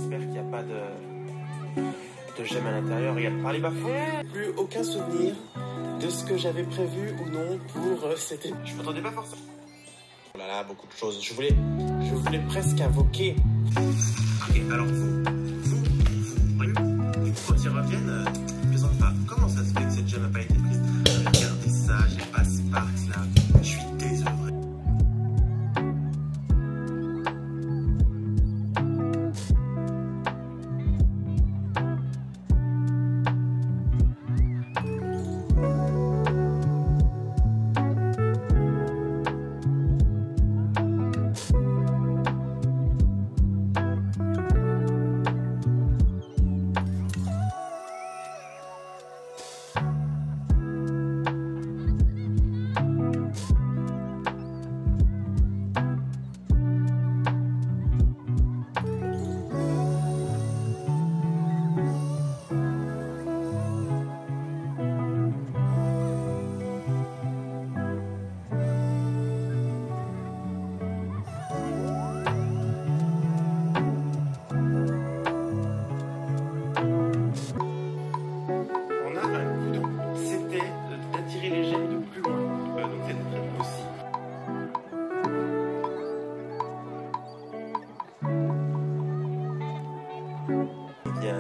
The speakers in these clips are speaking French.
J'espère qu'il n'y a pas de gemmes à l'intérieur. Regarde par les bas-fonds. Plus aucun souvenir de ce que j'avais prévu ou non pour cet été. Je m'attendais pas forcément. Oh là là, beaucoup de choses. Je voulais presque invoquer. Ok, alors quand ils reviennent, ils plaisantent pas. Comment ça se fait que cette gemme n'a pas été prise? Regardez ça, j'ai pas Sparks là. Je suis désolé.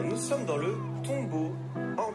Nous sommes dans le tombeau en...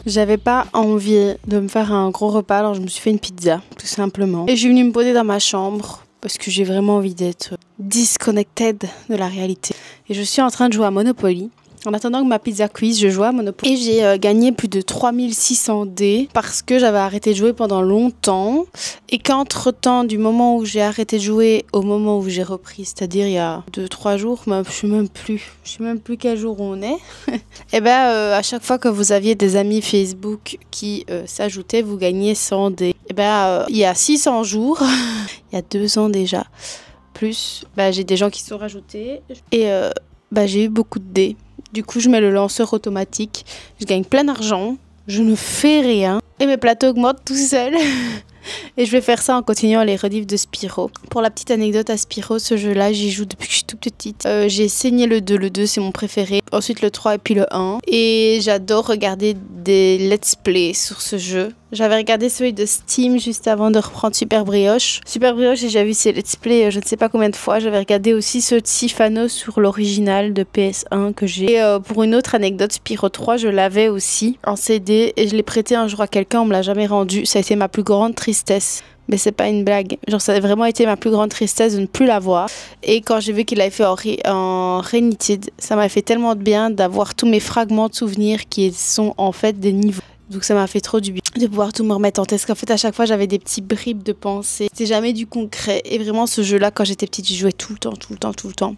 J'avais pas envie de me faire un gros repas, alors je me suis fait une pizza, tout simplement. Et je suis venue me poser dans ma chambre parce que j'ai vraiment envie d'être disconnected de la réalité. Et je suis en train de jouer à Monopoly. En attendant que ma pizza cuise, je joue à Monopoly. Et j'ai gagné plus de 3600 dés parce que j'avais arrêté de jouer pendant longtemps. Et qu'entre temps, du moment où j'ai arrêté de jouer au moment où j'ai repris, c'est-à-dire il y a 2-3 jours, je sais même plus quel jour on est. Et à chaque fois que vous aviez des amis Facebook qui s'ajoutaient, vous gagnez 100 dés. Et il y a 600 jours, il y a 2 ans déjà, plus, j'ai des gens qui se sont rajoutés. Et j'ai eu beaucoup de dés. Du coup, je mets le lanceur automatique. Je gagne plein d'argent. Je ne fais rien. Et mes plateaux augmentent tout seuls. Et je vais faire ça en continuant les rediffs de Spyro. Pour la petite anecdote à Spyro, ce jeu-là, j'y joue depuis que je suis toute petite. J'ai saigné le 2. Le 2, c'est mon préféré. Ensuite, le 3 et puis le 1. Et j'adore regarder des let's play sur ce jeu. J'avais regardé celui de Steam juste avant de reprendre Super Brioche. Super Brioche, j'ai déjà vu ses let's play je ne sais pas combien de fois. J'avais regardé aussi ceux de Sifano sur l'original de PS1 que j'ai. Et pour une autre anecdote, Spyro 3, je l'avais aussi en CD et je l'ai prêté un jour à quelqu'un, on me l'a jamais rendu. Ça a été ma plus grande tristesse. Mais c'est pas une blague. Genre, ça a vraiment été ma plus grande tristesse de ne plus l'avoir. Et quand j'ai vu qu'il l'avait fait en Renitid, ça m'a fait tellement de bien d'avoir tous mes fragments de souvenirs qui sont en fait des niveaux. Donc ça m'a fait trop du bien de pouvoir tout me remettre en tête. Parce qu'en fait, à chaque fois, j'avais des petits bribes de pensée. C'était jamais du concret. Et vraiment, ce jeu-là, quand j'étais petite, j'y jouais tout le temps.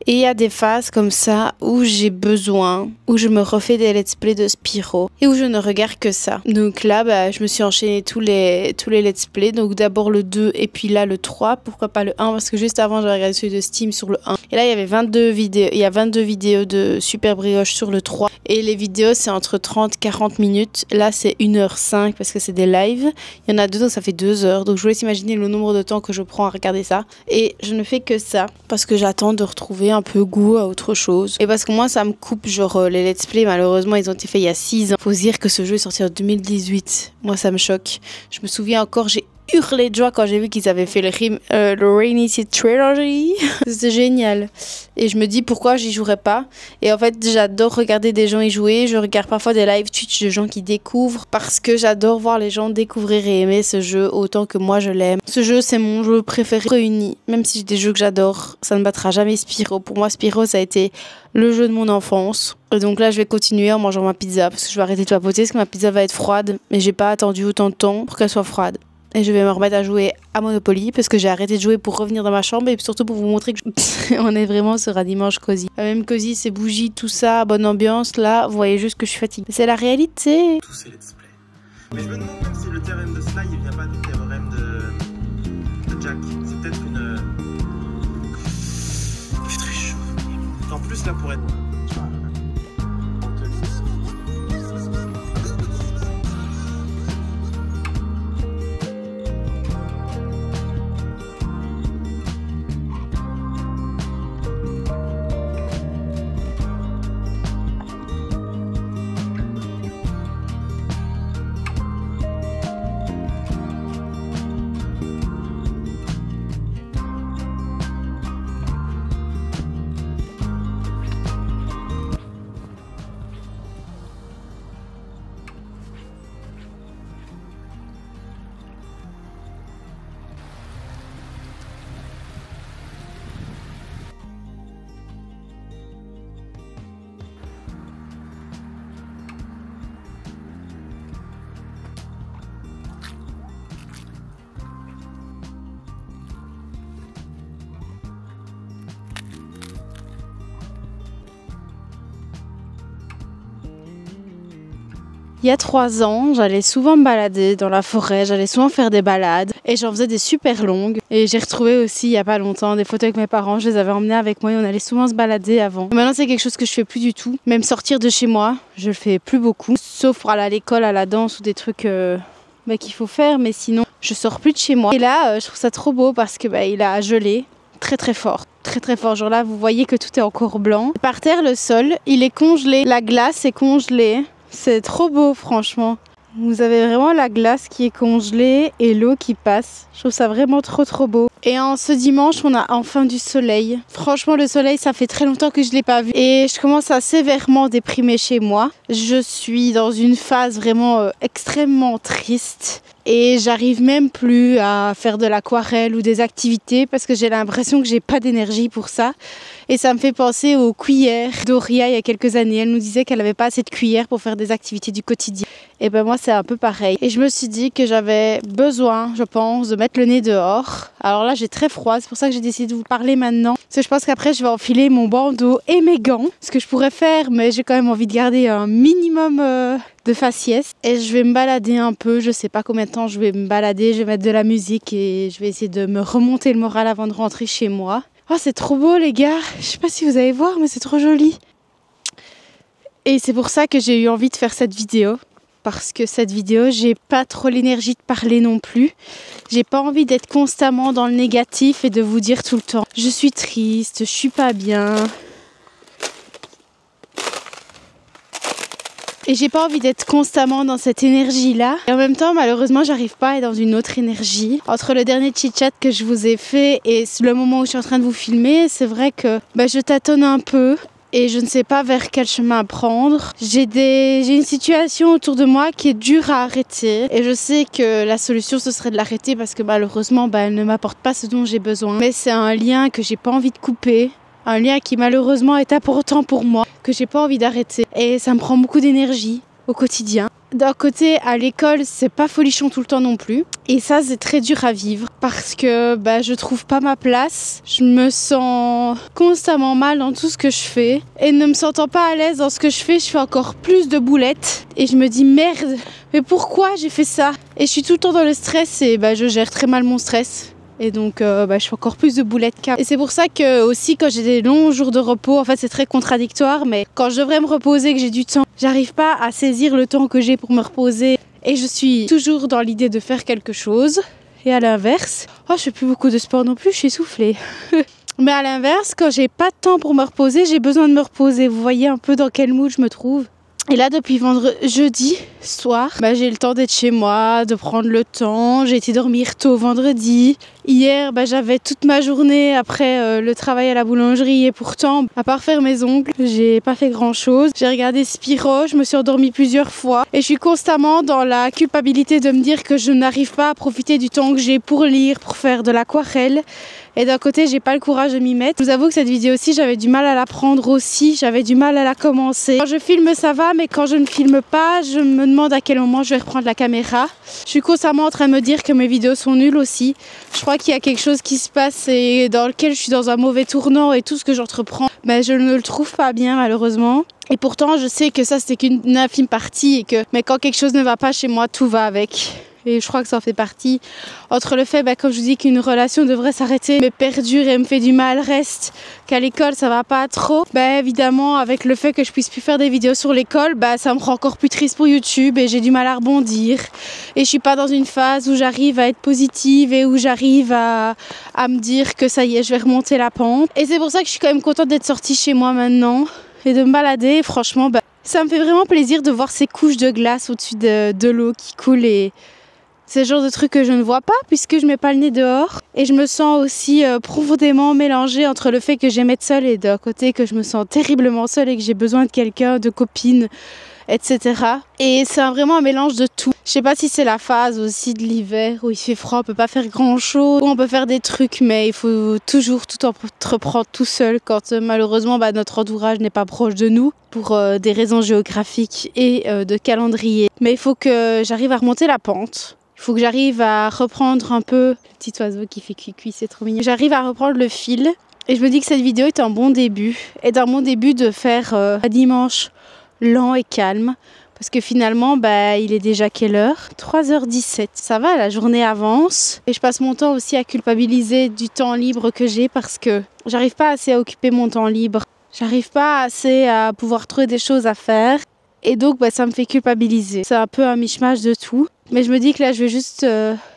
Et il y a des phases comme ça où j'ai besoin, où je me refais des let's play de Spyro et où je ne regarde que ça. Donc là, je me suis enchaîné tous les let's play. Donc d'abord le 2 et puis là le 3. Pourquoi pas le 1? Parce que juste avant, j'avais regardé celui de Steam sur le 1. Et là, il y avait 22 vidéos. Il y a 22 vidéos de Super Brioche sur le 3. Et les vidéos, c'est entre 30-40 minutes. Là, c'est 1h05 parce que c'est des lives. Il y en a 2, donc ça fait 2 heures. Donc je vous laisse imaginer le nombre de temps que je prends à regarder ça. Et je ne fais que ça parce que j'attends de retrouver un peu goût à autre chose. Et parce que moi, ça me coupe, genre les let's play, malheureusement, ils ont été faits il y a 6 ans. Faut se dire que ce jeu est sorti en 2018. Moi, ça me choque. Je me souviens encore, j'ai hurlé de joie quand j'ai vu qu'ils avaient fait le Rainy City Trilogy. C'est génial. Et je me dis pourquoi j'y jouerais pas. Et en fait, j'adore regarder des gens y jouer. Je regarde parfois des live Twitch de gens qui découvrent parce que j'adore voir les gens découvrir et aimer ce jeu autant que moi je l'aime. Ce jeu, c'est mon jeu préféré réuni. Même si j'ai des jeux que j'adore, ça ne battra jamais Spyro. Pour moi, Spyro, ça a été le jeu de mon enfance. Et donc là, je vais continuer en mangeant ma pizza parce que je vais arrêter de papoter parce que ma pizza va être froide. Mais j'ai pas attendu autant de temps pour qu'elle soit froide. Et je vais me remettre à jouer à Monopoly parce que j'ai arrêté de jouer pour revenir dans ma chambre et surtout pour vous montrer que on est vraiment sur un dimanche cosy. Même cosy, c'est bougies, tout ça, bonne ambiance. Là, vous voyez juste que je suis fatiguée. C'est la réalité. Tous ces let's play. Mais je me demande même si le théorème de Sly il vient pas du théorème de Jack. C'est peut-être une... Il fait très chaud. En plus là pour être... Il y a 3 ans, j'allais souvent me balader dans la forêt, j'allais souvent faire des balades et j'en faisais des super longues. Et j'ai retrouvé aussi il y a pas longtemps des photos avec mes parents, je les avais emmenés avec moi et on allait souvent se balader avant. Maintenant c'est quelque chose que je fais plus du tout, même sortir de chez moi, je le fais plus beaucoup, sauf pour aller à l'école, à la danse ou des trucs qu'il faut faire, mais sinon je sors plus de chez moi. Et là je trouve ça trop beau parce que il a gelé très très fort. Très très fort, genre là vous voyez que tout est encore blanc. Par terre le sol, il est congelé, la glace est congelée. C'est trop beau franchement. Vous avez vraiment la glace qui est congelée et l'eau qui passe. Je trouve ça vraiment trop beau. Et en ce dimanche, on a enfin du soleil. Franchement, le soleil, ça fait très longtemps que je ne l'ai pas vu. Et je commence à sévèrement déprimer chez moi. Je suis dans une phase vraiment extrêmement triste. Et j'arrive même plus à faire de l'aquarelle ou des activités parce que j'ai l'impression que j'ai pas d'énergie pour ça. Et ça me fait penser aux cuillères d'Auria il y a quelques années. Elle nous disait qu'elle n'avait pas assez de cuillères pour faire des activités du quotidien. Et ben moi c'est un peu pareil. Et je me suis dit que j'avais besoin, je pense, de mettre le nez dehors. Alors là j'ai très froid, c'est pour ça que j'ai décidé de vous parler maintenant. Parce que je pense qu'après je vais enfiler mon bandeau et mes gants. Ce que je pourrais faire, mais j'ai quand même envie de garder un minimum de faciès. Et je vais me balader un peu, je sais pas combien de temps je vais me balader. Je vais mettre de la musique et je vais essayer de me remonter le moral avant de rentrer chez moi. Oh, c'est trop beau les gars, je sais pas si vous allez voir mais c'est trop joli. Et c'est pour ça que j'ai eu envie de faire cette vidéo. Parce que cette vidéo, j'ai pas trop l'énergie de parler non plus. J'ai pas envie d'être constamment dans le négatif et de vous dire tout le temps je suis triste, je suis pas bien. Et j'ai pas envie d'être constamment dans cette énergie-là. Et en même temps, malheureusement, j'arrive pas à être dans une autre énergie. Entre le dernier chit-chat que je vous ai fait et le moment où je suis en train de vous filmer, c'est vrai que je tâtonne un peu. Et je ne sais pas vers quel chemin prendre. J'ai une situation autour de moi qui est dure à arrêter. Et je sais que la solution, ce serait de l'arrêter parce que malheureusement, elle ne m'apporte pas ce dont j'ai besoin. Mais c'est un lien que j'ai pas envie de couper. Un lien qui malheureusement est important pour moi, que j'ai pas envie d'arrêter. Et ça me prend beaucoup d'énergie au quotidien. D'un côté, à l'école, c'est pas folichon tout le temps non plus. Et ça, c'est très dur à vivre parce que je trouve pas ma place. Je me sens constamment mal dans tout ce que je fais. Et ne me sentant pas à l'aise dans ce que je fais encore plus de boulettes. Et je me dis merde, mais pourquoi j'ai fait ça? Et je suis tout le temps dans le stress et je gère très mal mon stress. Et donc je fais encore plus de boulettes qu'avant. Et c'est pour ça que aussi quand j'ai des longs jours de repos, en fait c'est très contradictoire, mais quand je devrais me reposer, que j'ai du temps, j'arrive pas à saisir le temps que j'ai pour me reposer. Et je suis toujours dans l'idée de faire quelque chose. Et à l'inverse, je fais plus beaucoup de sport non plus, je suis essoufflée. Mais à l'inverse, quand j'ai pas de temps pour me reposer, j'ai besoin de me reposer. Vous voyez un peu dans quel mood je me trouve. Et là depuis jeudi, Ce soir, j'ai le temps d'être chez moi, de prendre le temps. J'ai été dormir tôt vendredi. Hier, j'avais toute ma journée après le travail à la boulangerie et pourtant, à part faire mes ongles, j'ai pas fait grand chose. J'ai regardé Spiro, je me suis endormie plusieurs fois et je suis constamment dans la culpabilité de me dire que je n'arrive pas à profiter du temps que j'ai pour lire, pour faire de l'aquarelle. Et d'un côté, j'ai pas le courage de m'y mettre. Je vous avoue que cette vidéo aussi, j'avais du mal à la prendre aussi. J'avais du mal à la commencer. Quand je filme, ça va, mais quand je ne filme pas, je me demande à quel moment je vais reprendre la caméra. Je suis constamment en train de me dire que mes vidéos sont nulles aussi. Je crois qu'il y a quelque chose qui se passe et dans lequel je suis dans un mauvais tournant et tout ce que j'entreprends, je ne le trouve pas bien malheureusement. Et pourtant, je sais que ça, c'était qu'une infime partie mais quand quelque chose ne va pas chez moi, tout va avec. Et je crois que ça en fait partie. Entre le fait, comme je vous dis, qu'une relation devrait s'arrêter, mais perdure et me fait du mal, reste qu'à l'école ça va pas trop. Évidemment, avec le fait que je puisse plus faire des vidéos sur l'école, ça me rend encore plus triste pour YouTube et j'ai du mal à rebondir. Et je suis pas dans une phase où j'arrive à être positive et où j'arrive à me dire que ça y est, je vais remonter la pente. Et c'est pour ça que je suis quand même contente d'être sortie chez moi maintenant et de me balader. Franchement, ça me fait vraiment plaisir de voir ces couches de glace au-dessus de l'eau qui coule et c'est le genre de truc que je ne vois pas puisque je mets pas le nez dehors. Et je me sens aussi profondément mélangée entre le fait que j'aime être seule et d'un côté que je me sens terriblement seule et que j'ai besoin de quelqu'un, de copines, etc. Et c'est vraiment un mélange de tout. Je sais pas si c'est la phase aussi de l'hiver où il fait froid, on peut pas faire grand chose, où on peut faire des trucs mais il faut toujours tout entreprendre tout seul quand malheureusement notre entourage n'est pas proche de nous pour des raisons géographiques et de calendrier. Mais il faut que j'arrive à remonter la pente. Il faut que j'arrive à reprendre un peu... Le petit oiseau qui fait cuicui, c'est trop mignon. J'arrive à reprendre le fil et je me dis que cette vidéo est un bon début. Et un bon début de faire un dimanche lent et calme. Parce que finalement, il est déjà quelle heure? 3h17. Ça va, la journée avance. Et je passe mon temps aussi à culpabiliser du temps libre que j'ai parce que j'arrive pas assez à occuper mon temps libre. J'arrive pas assez à pouvoir trouver des choses à faire. Et donc, ça me fait culpabiliser. C'est un peu un mishmash de tout. Mais je me dis que là, je vais juste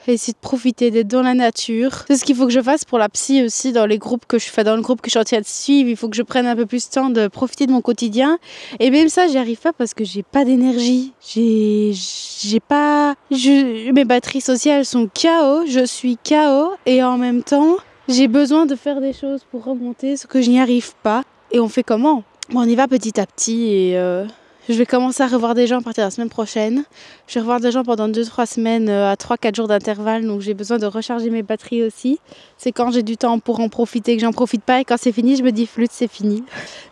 essayer de profiter, d'être dans la nature. C'est ce qu'il faut que je fasse pour la psy aussi, dans les groupes que je fais, dans le groupe que je suis en train de suivre. Il faut que je prenne un peu plus de temps de profiter de mon quotidien. Et même ça, j'y arrive pas parce que j'ai pas d'énergie. Mes batteries sociales sont KO, je suis KO. Et en même temps, j'ai besoin de faire des choses pour remonter, ce que je n'y arrive pas. Et on fait comment? On y va petit à petit et... Je vais commencer à revoir des gens à partir de la semaine prochaine. Je vais revoir des gens pendant 2-3 semaines à 3-4 jours d'intervalle. Donc j'ai besoin de recharger mes batteries aussi. C'est quand j'ai du temps pour en profiter que j'en profite pas. Et quand c'est fini, je me dis flûte, c'est fini.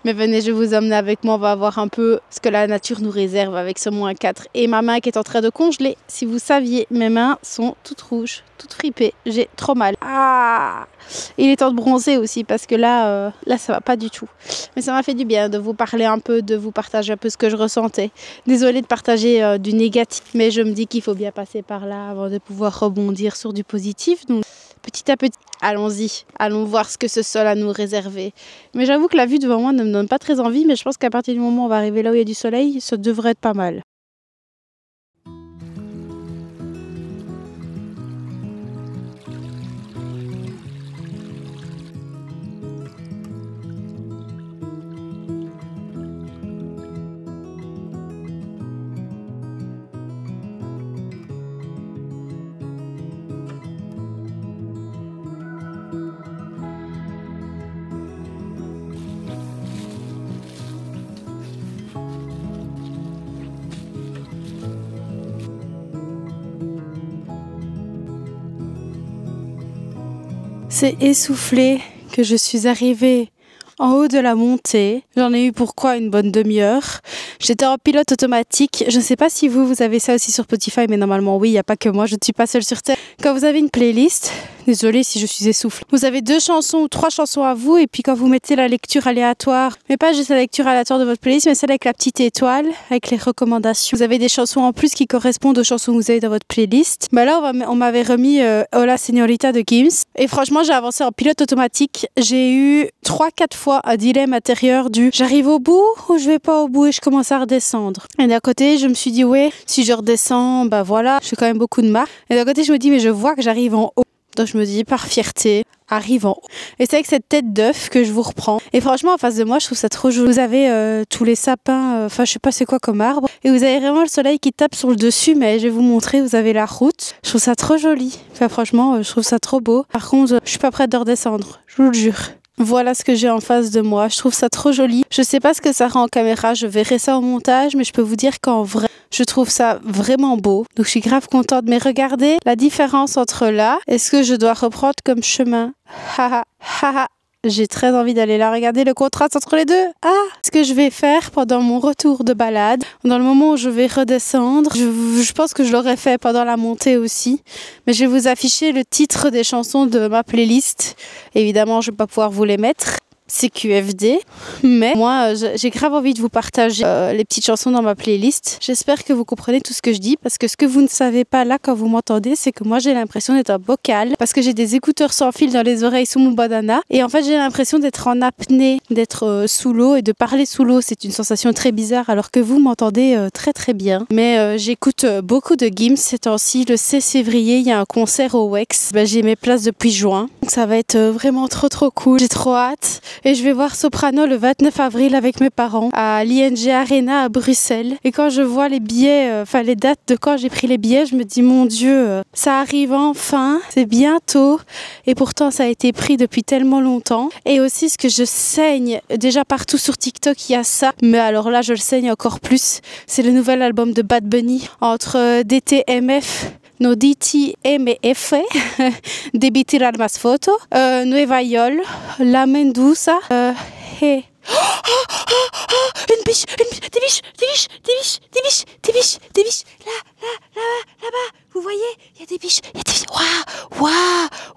Mais venez, je vais vous emmener avec moi. On va voir un peu ce que la nature nous réserve avec ce -4. Et ma main qui est en train de congeler. Si vous saviez, mes mains sont toutes rouges, toutes fripées. J'ai trop mal. Ah! Il est temps de bronzer aussi parce que là ça va pas du tout. Mais ça m'a fait du bien de vous parler un peu, de vous partager un peu ce que je ressentais. Désolée de partager du négatif, mais je me dis qu'il faut bien passer par là avant de pouvoir rebondir sur du positif. Donc petit à petit, allons-y, allons voir ce que ce sol a nous réserver. Mais j'avoue que la vue devant moi ne me donne pas très envie, mais je pense qu'à partir du moment où on va arriver là où il y a du soleil, ça devrait être pas mal. C'est essoufflé que je suis arrivée en haut de la montée. J'en ai eu pourquoi une bonne demi-heure. J'étais en pilote automatique. Je ne sais pas si vous avez ça aussi sur Spotify, mais normalement oui, il n'y a pas que moi, je ne suis pas seule sur Terre. Quand vous avez une playlist, désolée si je suis essoufflée, vous avez 2 chansons ou 3 chansons à vous et puis quand vous mettez la lecture aléatoire, mais pas juste la lecture aléatoire de votre playlist, mais celle avec la petite étoile, avec les recommandations. Vous avez des chansons en plus qui correspondent aux chansons que vous avez dans votre playlist. Là, on m'avait remis Hola Señorita de Gims et franchement, j'ai avancé en pilote automatique. J'ai eu 3-4 fois un dilemme intérieur du j'arrive au bout ou je vais pas au bout et je commence à redescendre. Et d'un côté, je me suis dit ouais, si je redescends, voilà, j'ai quand même beaucoup de marques. Et d'un côté, je me dis mais je vois que j'arrive en haut. Donc je me dis, par fierté, arrive en haut. Et c'est avec cette tête d'œuf que je vous reprends. Et franchement, en face de moi, je trouve ça trop joli. Vous avez tous les sapins, enfin je sais pas c'est quoi comme arbre. Et vous avez vraiment le soleil qui tape sur le dessus, mais je vais vous montrer, vous avez la route. Je trouve ça trop joli. Enfin franchement, je trouve ça trop beau. Par contre, je suis pas prête de redescendre, je vous le jure. Voilà ce que j'ai en face de moi. Je trouve ça trop joli. Je sais pas ce que ça rend en caméra. Je verrai ça au montage, mais je peux vous dire qu'en vrai, je trouve ça vraiment beau. Donc je suis grave contente. Mais regardez la différence entre là et ce que je dois reprendre comme chemin. Haha, haha. J'ai très envie d'aller là. Regardez le contraste entre les deux. Ah, ce que je vais faire pendant mon retour de balade, dans le moment où je vais redescendre, je pense que je l'aurais fait pendant la montée aussi. Mais je vais vous afficher le titre des chansons de ma playlist. Évidemment, je ne vais pas pouvoir vous les mettre. C'est QFD, mais moi j'ai grave envie de vous partager les petites chansons dans ma playlist. J'espère que vous comprenez tout ce que je dis, parce que ce que vous ne savez pas là quand vous m'entendez, c'est que moi j'ai l'impression d'être un bocal, parce que j'ai des écouteurs sans fil dans les oreilles sous mon bandana, et en fait j'ai l'impression d'être en apnée, d'être sous l'eau et de parler sous l'eau. C'est une sensation très bizarre, alors que vous m'entendez très très bien. Mais j'écoute beaucoup de Gims ces temps-ci. Le 16 février, il y a un concert au Wex. J'ai mes places depuis juin, donc ça va être vraiment trop cool. J'ai trop hâte. Et je vais voir Soprano le 29 avril avec mes parents à l'ING Arena à Bruxelles. Et quand je vois les billets, les dates de quand j'ai pris les billets, je me dis mon Dieu, ça arrive enfin, c'est bientôt. Et pourtant ça a été pris depuis tellement longtemps. Et aussi ce que je saigne, déjà partout sur TikTok il y a ça, mais alors là je le saigne encore plus, c'est le nouvel album de Bad Bunny entre DTMF. No DTMF, Debí tirar más foto, Nueva York, La Mendoza, hey. Une biche, des biches, là-bas, vous voyez, il y a des biches,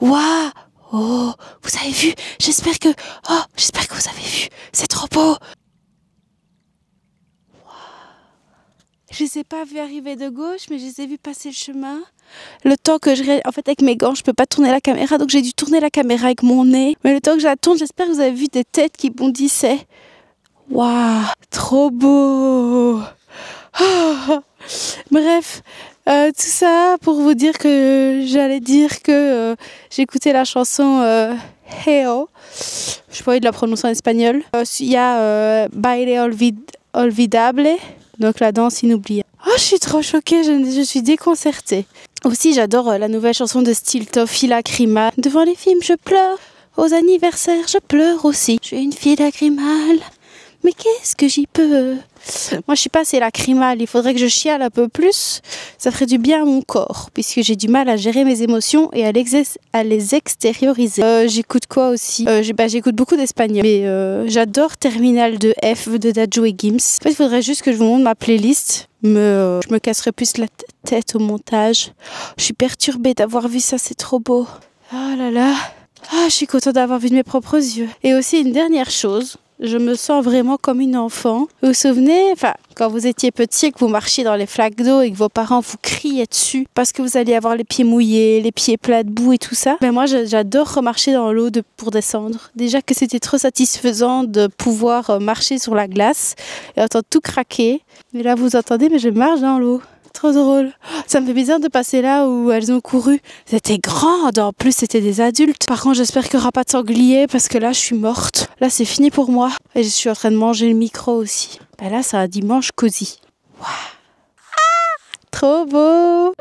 waouh, oh, vous avez vu, j'espère que vous avez vu, c'est trop beau. Je les ai pas vus arriver de gauche, mais je les ai vus passer le chemin. Le temps que en fait, avec mes gants, je peux pas tourner la caméra, donc j'ai dû tourner la caméra avec mon nez. Mais le temps que je la tourne, j'espère que vous avez vu des têtes qui bondissaient. Waouh, trop beau. Oh. Bref, tout ça pour vous dire que j'allais dire que j'écoutais la chanson Heo. Je pas envie de la prononcer en espagnol. Il y a Baile Olvidable. Donc la danse inoubliable. Oh, je suis trop choquée, je suis déconcertée. Aussi, j'adore la nouvelle chanson de Stiltoff, Fille lacrymale. Devant les films, je pleure. Aux anniversaires, je pleure aussi. Je suis une fille lacrymale. Mais qu'est-ce que j'y peux? Moi, je suis pas assez lacrymale. Il faudrait que je chiale un peu plus. Ça ferait du bien à mon corps, puisque j'ai du mal à gérer mes émotions et à les extérioriser. J'écoute quoi aussi? J'écoute beaucoup d'espagnol. Mais j'adore Terminal de F de Dadju et Gims. En fait, il faudrait juste que je vous montre ma playlist. Mais je me casserai plus la tête au montage. Je suis perturbée d'avoir vu ça, c'est trop beau. Oh là là. Ah, je suis contente d'avoir vu de mes propres yeux. Et aussi une dernière chose. Je me sens vraiment comme une enfant. Vous vous souvenez, quand vous étiez petit et que vous marchiez dans les flaques d'eau et que vos parents vous criaient dessus parce que vous alliez avoir les pieds mouillés, les pieds plats de boue et tout ça. Mais moi, j'adore remarcher dans l'eau pour descendre. Déjà que c'était trop satisfaisant de pouvoir marcher sur la glace et entendre tout craquer. Mais là, vous entendez, mais je marche dans l'eau. Trop drôle. Ça me fait bizarre de passer là où elles ont couru. C'était grande, en plus c'était des adultes. Par contre, j'espère qu'il n'y aura pas de sanglier parce que là je suis morte. Là c'est fini pour moi. Et je suis en train de manger le micro aussi. Là c'est un dimanche cosy. Waouh. Ah, trop beau.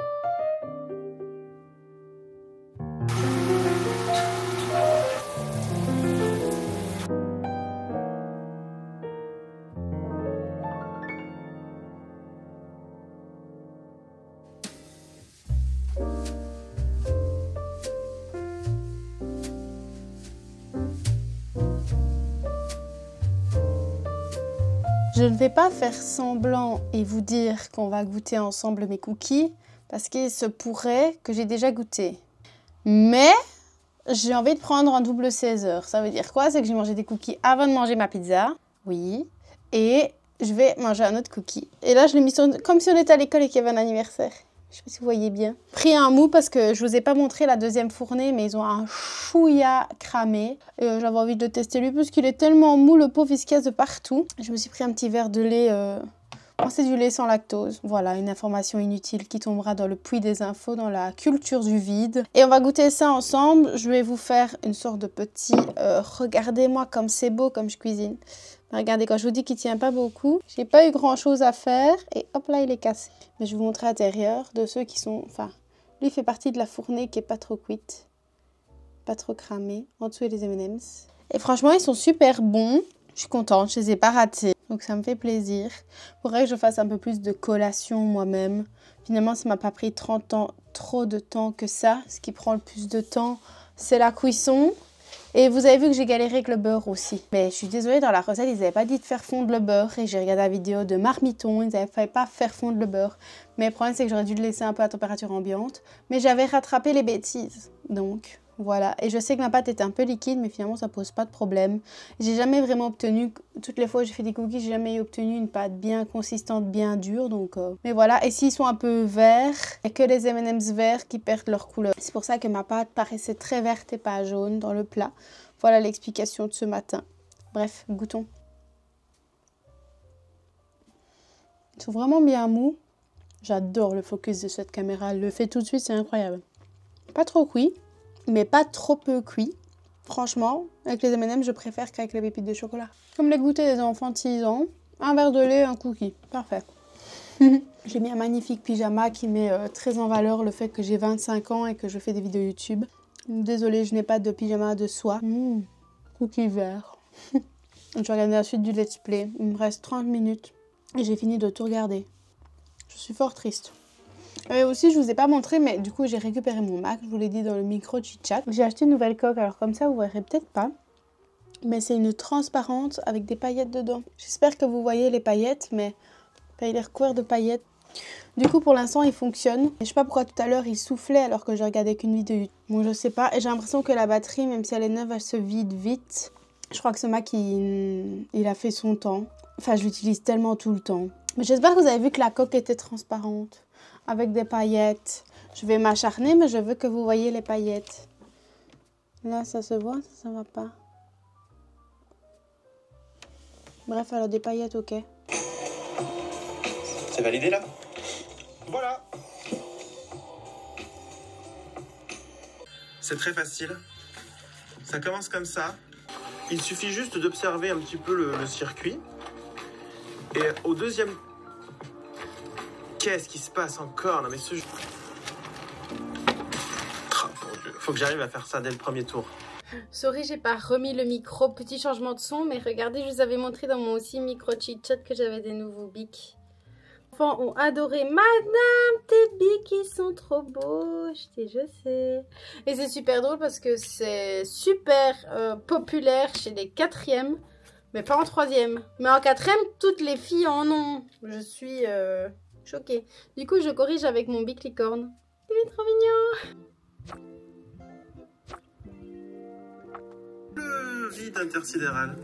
Je ne vais pas faire semblant et vous dire qu'on va goûter ensemble mes cookies parce qu'il se pourrait que j'ai déjà goûté. Mais j'ai envie de prendre un double 16 heures. Ça veut dire quoi? C'est que j'ai mangé des cookies avant de manger ma pizza. Oui. Et je vais manger un autre cookie. Et là, je l'ai mis sur... comme si on était à l'école et qu'il y avait un anniversaire. Je sais pas si vous voyez bien. Pris un mou parce que je vous ai pas montré la deuxième fournée, mais ils ont un chouïa cramé. Et j'avais envie de le tester lui parce qu'il est tellement mou, le pauvre il se casse de partout. Je me suis pris un petit verre de lait C'est du lait sans lactose. Voilà, une information inutile qui tombera dans le puits des infos, dans la culture du vide. Et on va goûter ça ensemble. Je vais vous faire une sorte de petit... regardez-moi comme c'est beau, comme je cuisine. Regardez, quand je vous dis qu'il tient pas beaucoup, j'ai pas eu grand chose à faire. Et hop là, il est cassé. Mais je vais vous montrer l'intérieur de ceux qui sont... Enfin, lui fait partie de la fournée qui est pas trop cuite. Pas trop cramée. En dessous, il y a les M&M's. Et franchement, ils sont super bons. Je suis contente, je les ai pas ratés. Donc ça me fait plaisir. Il faudrait que je fasse un peu plus de collation moi-même. Finalement, ça m'a pas pris 30 ans, trop de temps que ça. Ce qui prend le plus de temps, c'est la cuisson. Et vous avez vu que j'ai galéré avec le beurre aussi. Mais je suis désolée, dans la recette, ils n'avaient pas dit de faire fondre le beurre. Et j'ai regardé la vidéo de Marmiton, ils n'avaient pas faire fondre le beurre. Mais le problème, c'est que j'aurais dû le laisser un peu à température ambiante. Mais j'avais rattrapé les bêtises. Donc... voilà, et je sais que ma pâte était un peu liquide, mais finalement ça pose pas de problème. J'ai jamais vraiment obtenu, toutes les fois où j'ai fait des cookies, j'ai jamais obtenu une pâte bien consistante, bien dure, donc... Mais voilà, et s'ils sont un peu verts, il n'y a que les M&M's verts qui perdent leur couleur. C'est pour ça que ma pâte paraissait très verte et pas jaune dans le plat. Voilà l'explication de ce matin. Bref, goûtons. Ils sont vraiment bien mous. J'adore le focus de cette caméra, elle le fait tout de suite, c'est incroyable. Pas trop cuit. Mais pas trop peu cuit. Franchement, avec les M&M's, je préfère qu'avec les pépites de chocolat. Comme les goûters des enfants de 6 ans, un verre de lait, un cookie. Parfait. J'ai mis un magnifique pyjama qui met très en valeur le fait que j'ai 25 ans et que je fais des vidéos YouTube. Désolée, je n'ai pas de pyjama de soie. Cookie vert. Je vais regarder la suite du let's play. Il me reste 30 minutes et j'ai fini de tout regarder. Je suis fort triste. Aussi, je vous ai pas montré, mais du coup, j'ai récupéré mon Mac. Je vous l'ai dit dans le micro chit-chat. J'ai acheté une nouvelle coque, alors comme ça, vous verrez peut-être pas. Mais c'est une transparente avec des paillettes dedans. J'espère que vous voyez les paillettes, mais il est recouvert de paillettes. Du coup, pour l'instant, il fonctionne. Et je sais pas pourquoi tout à l'heure, il soufflait alors que je regardais qu'une vidéo. Bon, je sais pas. Et j'ai l'impression que la batterie, même si elle est neuve, elle se vide vite. Je crois que ce Mac, il a fait son temps. Enfin, je l'utilise tellement tout le temps. Mais j'espère que vous avez vu que la coque était transparente. Avec des paillettes. Je vais m'acharner, mais je veux que vous voyez les paillettes. Là, ça se voit, ça va pas. Bref, elle a des paillettes, ok. C'est validé là? Voilà. C'est très facile. Ça commence comme ça. Il suffit juste d'observer un petit peu le circuit. Et au deuxième... Qu'est-ce qui se passe encore? Non mais ce... Oh, mon Dieu. Faut que j'arrive à faire ça dès le premier tour. Sorry, j'ai pas remis le micro. Petit changement de son, mais regardez, je vous avais montré dans mon aussi micro chit-chat que j'avais des nouveaux bics. Les enfants ont adoré. Madame, tes bics, ils sont trop beaux. Je sais. Et c'est super drôle parce que c'est super populaire chez les 4e, mais pas en 3e. Mais en 4e, toutes les filles en ont. Je suis... choquée. Du coup, je corrige avec mon bic licorne. Il est trop mignon. Le vide intersidéral.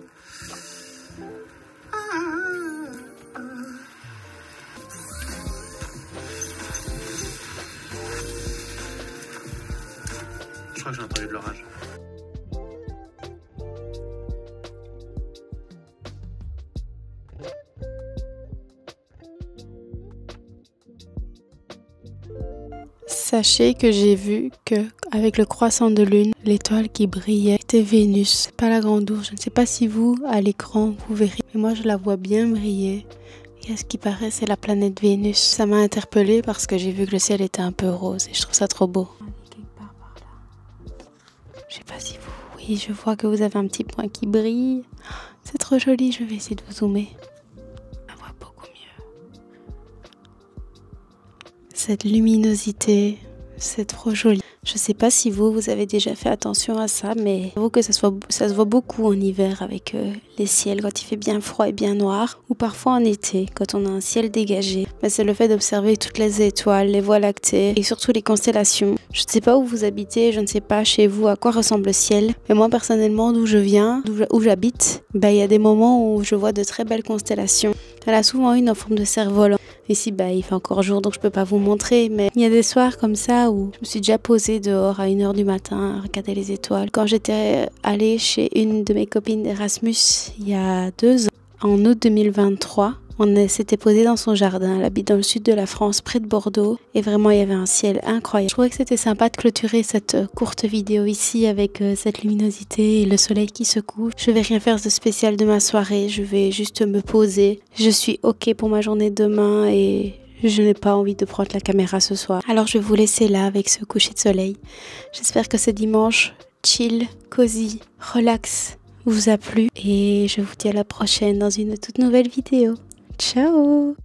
Je crois que j'ai entendu de l'orage. Sachez que j'ai vu que avec le croissant de lune, l'étoile qui brillait était Vénus, pas la grande ours. Je ne sais pas si vous, à l'écran, vous verrez, mais moi je la vois bien briller. Et à ce qui paraît, c'est la planète Vénus. Ça m'a interpellée parce que j'ai vu que le ciel était un peu rose et je trouve ça trop beau. Je sais pas si vous... Oui, je vois que vous avez un petit point qui brille. C'est trop joli, je vais essayer de vous zoomer. On la voit beaucoup mieux. Cette luminosité, c'est trop joli. Je sais pas si vous avez déjà fait attention à ça, mais j'avoue que ça se voit beaucoup en hiver avec les ciels quand il fait bien froid et bien noir, ou parfois en été quand on a un ciel dégagé. Mais c'est le fait d'observer toutes les étoiles, les voies lactées et surtout les constellations. Je ne sais pas où vous habitez, je ne sais pas chez vous à quoi ressemble le ciel, mais moi personnellement d'où je viens, où j'habite, il y a des moments où je vois de très belles constellations. Elle a souvent une en forme de cerf-volant. Ici, il fait encore jour, donc je peux pas vous montrer, mais il y a des soirs comme ça où je me suis déjà posée dehors à 1h du matin à regarder les étoiles. Quand j'étais allée chez une de mes copines d'Erasmus il y a 2 ans, en août 2023, On s'était posé dans son jardin. Elle habite dans le sud de la France, près de Bordeaux. Et vraiment, il y avait un ciel incroyable. Je trouvais que c'était sympa de clôturer cette courte vidéo ici avec cette luminosité et le soleil qui se couche. Je vais rien faire de spécial de ma soirée. Je vais juste me poser. Je suis OK pour ma journée de demain et je n'ai pas envie de prendre la caméra ce soir. Alors je vais vous laisser là avec ce coucher de soleil. J'espère que ce dimanche chill, cosy, relax vous a plu. Et je vous dis à la prochaine dans une toute nouvelle vidéo. Ciao!